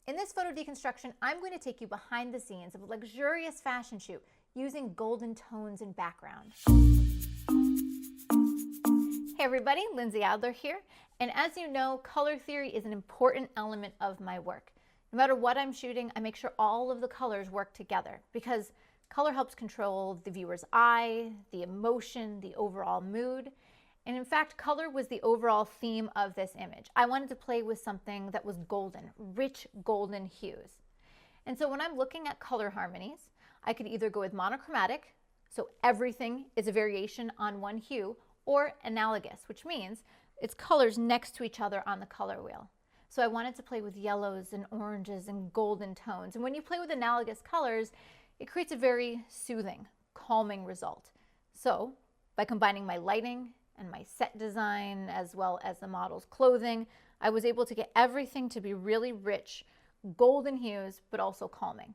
In this photo deconstruction, I'm going to take you behind the scenes of a luxurious fashion shoot using golden tones in background. Hey everybody, Lindsay Adler here, and as you know, color theory is an important element of my work. No matter what I'm shooting, I make sure all of the colors work together because color helps control the viewer's eye, the emotion, the overall mood. And in fact, color was the overall theme of this image. I wanted to play with something that was golden, rich golden hues. And so when I'm looking at color harmonies, I could either go with monochromatic, so everything is a variation on one hue, or analogous, which means it's colors next to each other on the color wheel. So I wanted to play with yellows and oranges and golden tones. And when you play with analogous colors, it creates a very soothing, calming result. So by combining my lighting and my set design, as well as the model's clothing, I was able to get everything to be really rich, golden hues, but also calming.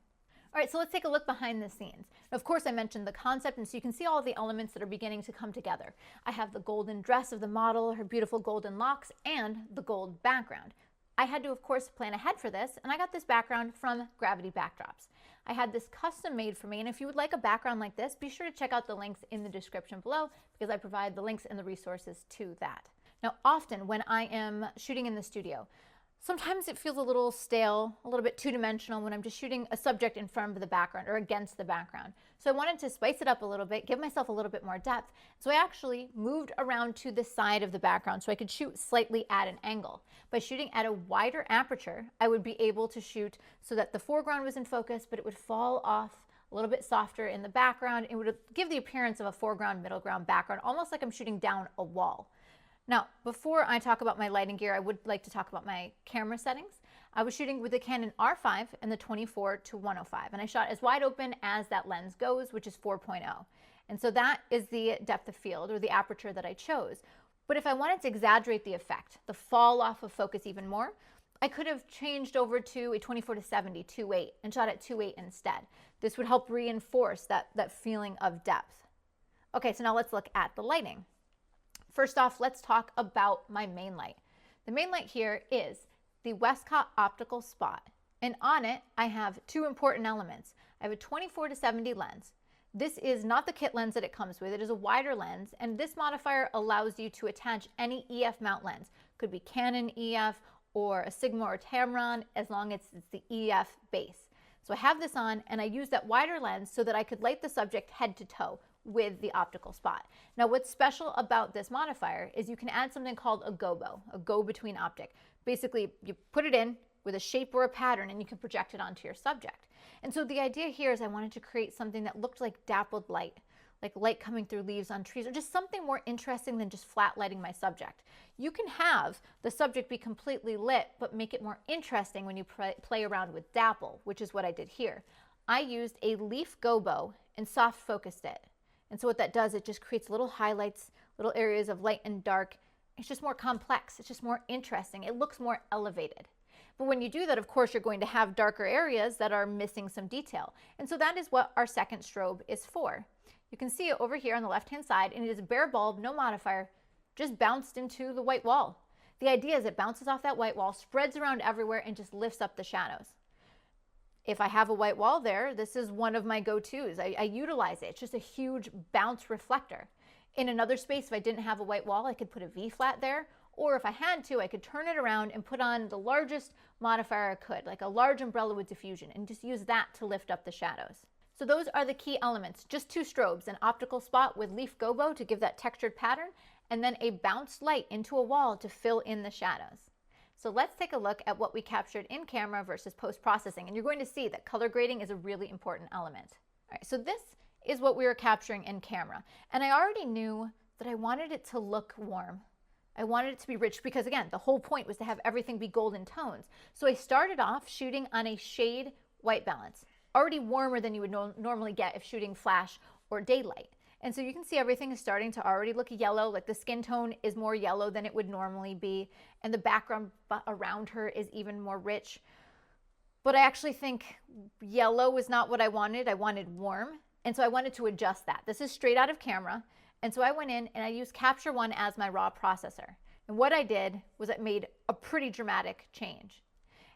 All right, so let's take a look behind the scenes. Of course, I mentioned the concept, and so you can see all the elements that are beginning to come together. I have the golden dress of the model, her beautiful golden locks, and the gold background. I had to, of course, plan ahead for this, and I got this background from Gravity Backdrops. I had this custom made for me, and if you would like a background like this, be sure to check out the links in the description below because I provide the links and the resources to that. Now, often when I am shooting in the studio, sometimes it feels a little stale, a little bit two-dimensional when I'm just shooting a subject in front of the background or against the background. So I wanted to spice it up a little bit, give myself a little bit more depth. So I actually moved around to the side of the background so I could shoot slightly at an angle. By shooting at a wider aperture, I would be able to shoot so that the foreground was in focus, but it would fall off a little bit softer in the background. It would give the appearance of a foreground, middle ground, background, almost like I'm shooting down a wall. Now, before I talk about my lighting gear, I would like to talk about my camera settings. I was shooting with the Canon R5 and the 24-105, and I shot as wide open as that lens goes, which is 4.0. And so that is the depth of field, or the aperture that I chose. But if I wanted to exaggerate the effect, the fall off of focus even more, I could have changed over to a 24-70, 2.8, and shot at 2.8 instead. This would help reinforce that feeling of depth. Okay, so now let's look at the lighting. First off, let's talk about my main light. The main light here is the Westcott Optical Spot, and on it I have two important elements. I have a 24-70 lens. This is not the kit lens that it comes with. It is a wider lens, and this modifier allows you to attach any EF mount lens. Could be Canon EF or a Sigma or Tamron, as long as it's the EF base. So I have this on, and I use that wider lens so that I could light the subject head to toe with the optical spot. Now, what's special about this modifier is you can add something called a gobo, a go-between optic. Basically, you put it in with a shape or a pattern and you can project it onto your subject. And so the idea here is I wanted to create something that looked like dappled light, like light coming through leaves on trees, or just something more interesting than just flat lighting my subject. You can have the subject be completely lit, but make it more interesting when you play around with dapple, which is what I did here. I used a leaf gobo and soft focused it. And so what that does, it just creates little highlights, little areas of light and dark. It's just more complex. It's just more interesting. It looks more elevated. But when you do that, of course, you're going to have darker areas that are missing some detail. And so that is what our second strobe is for. You can see it over here on the left-hand side, and it is a bare bulb, no modifier, just bounced into the white wall. The idea is it bounces off that white wall, spreads around everywhere, and just lifts up the shadows. If I have a white wall there, this is one of my go-tos. I utilize it. It's just a huge bounce reflector. In another space, if I didn't have a white wall, I could put a V-flat there, or if I had to, I could turn it around and put on the largest modifier I could, like a large umbrella with diffusion, and just use that to lift up the shadows. So those are the key elements, just two strobes, an optical spot with leaf gobo to give that textured pattern, and then a bounced light into a wall to fill in the shadows. So let's take a look at what we captured in camera versus post-processing, and you're going to see that color grading is a really important element. All right, so this is what we were capturing in camera, and I already knew that I wanted it to look warm. I wanted it to be rich because, again, the whole point was to have everything be golden tones. So I started off shooting on a shade white balance, already warmer than you would normally get if shooting flash or daylight. And so you can see everything is starting to already look yellow, like the skin tone is more yellow than it would normally be, and the background around her is even more rich. But I actually think yellow is not what I wanted. I wanted warm, and so I wanted to adjust that. This is straight out of camera, and so I went in and I used Capture One as my raw processor. And what I did was it made a pretty dramatic change.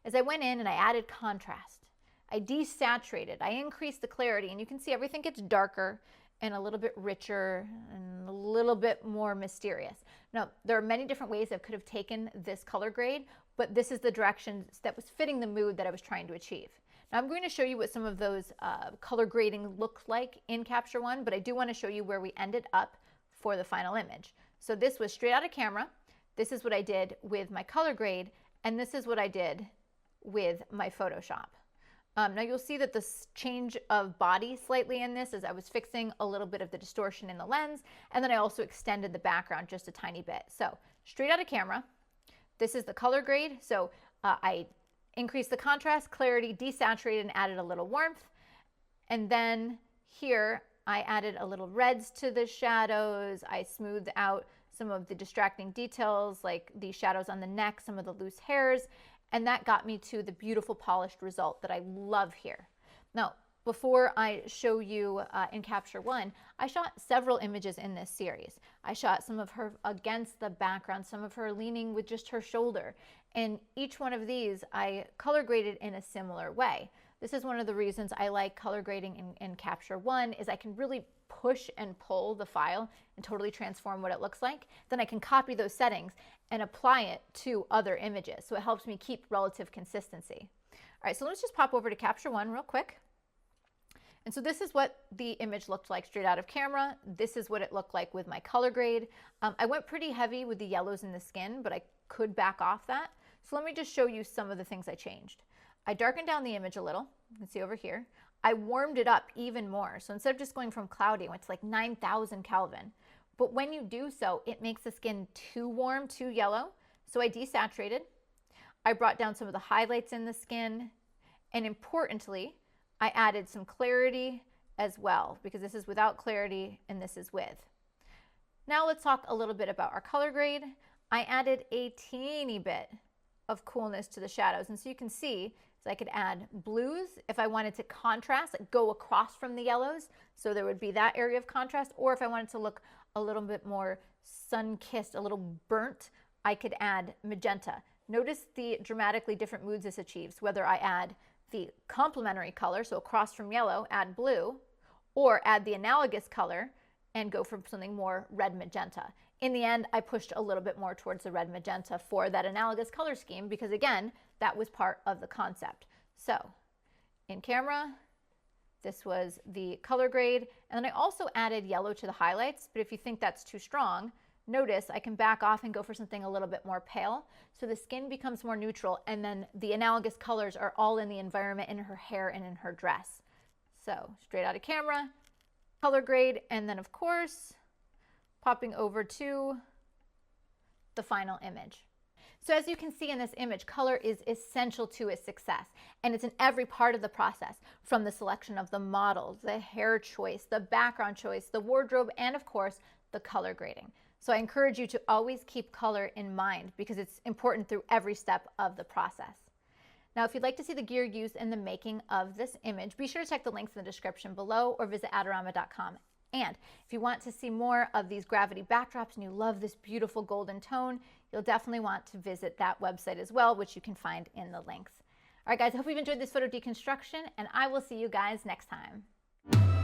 is I went in and I added contrast. I desaturated, I increased the clarity, and you can see everything gets darker and a little bit richer and a little bit more mysterious. Now, there are many different ways I could have taken this color grade, but this is the direction that was fitting the mood that I was trying to achieve. Now, I'm going to show you what some of those color grading looked like in Capture One, but I do want to show you where we ended up for the final image. So this was straight out of camera. This is what I did with my color grade, and this is what I did with my Photoshop. Now you'll see that the change of body slightly in this as I was fixing a little bit of the distortion in the lens, and then I also extended the background just a tiny bit. So straight out of camera, this is the color grade. So I increased the contrast, clarity, desaturated, and added a little warmth. And then here I added a little reds to the shadows. I smoothed out some of the distracting details like the shadows on the neck, some of the loose hairs, and that got me to the beautiful polished result that I love here. Now, before I show you in Capture One, I shot several images in this series. I shot some of her against the background, some of her leaning with just her shoulder, and each one of these I color graded in a similar way. This is one of the reasons I like color grading in Capture One, is I can really push and pull the file and totally transform what it looks like. Then I can copy those settings and apply it to other images. So it helps me keep relative consistency. All right, so let's just pop over to Capture One real quick. And so this is what the image looked like straight out of camera. This is what it looked like with my color grade. I went pretty heavy with the yellows in the skin, but I could back off that. So let me just show you some of the things I changed. I darkened down the image a little. You can see over here. I warmed it up even more. So instead of just going from cloudy, I went to like 9,000 Kelvin. But when you do so, it makes the skin too warm, too yellow. So I desaturated. I brought down some of the highlights in the skin. And importantly, I added some clarity as well, because this is without clarity and this is with. Now let's talk a little bit about our color grade. I added a teeny bit of coolness to the shadows. And so you can see, so I could add blues if I wanted to contrast, like go across from the yellows. So there would be that area of contrast. Or if I wanted to look a little bit more sun-kissed, a little burnt, I could add magenta. Notice the dramatically different moods this achieves, whether I add the complementary color, so across from yellow, add blue, or add the analogous color and go for something more red magenta. In the end, I pushed a little bit more towards the red magenta for that analogous color scheme because, again, that was part of the concept. So in camera, this was the color grade, and then I also added yellow to the highlights, but if you think that's too strong, notice I can back off and go for something a little bit more pale, so the skin becomes more neutral, and then the analogous colors are all in the environment, in her hair and in her dress. So straight out of camera, color grade, and then of course, popping over to the final image. So as you can see in this image, color is essential to its success, and it's in every part of the process, from the selection of the models, the hair choice, the background choice, the wardrobe, and of course, the color grading. So I encourage you to always keep color in mind because it's important through every step of the process. Now, if you'd like to see the gear used in the making of this image, be sure to check the links in the description below or visit adorama.com. And if you want to see more of these gravity backdrops and you love this beautiful golden tone, you'll definitely want to visit that website as well, which you can find in the links. All right, guys, I hope you've enjoyed this photo deconstruction, and I will see you guys next time.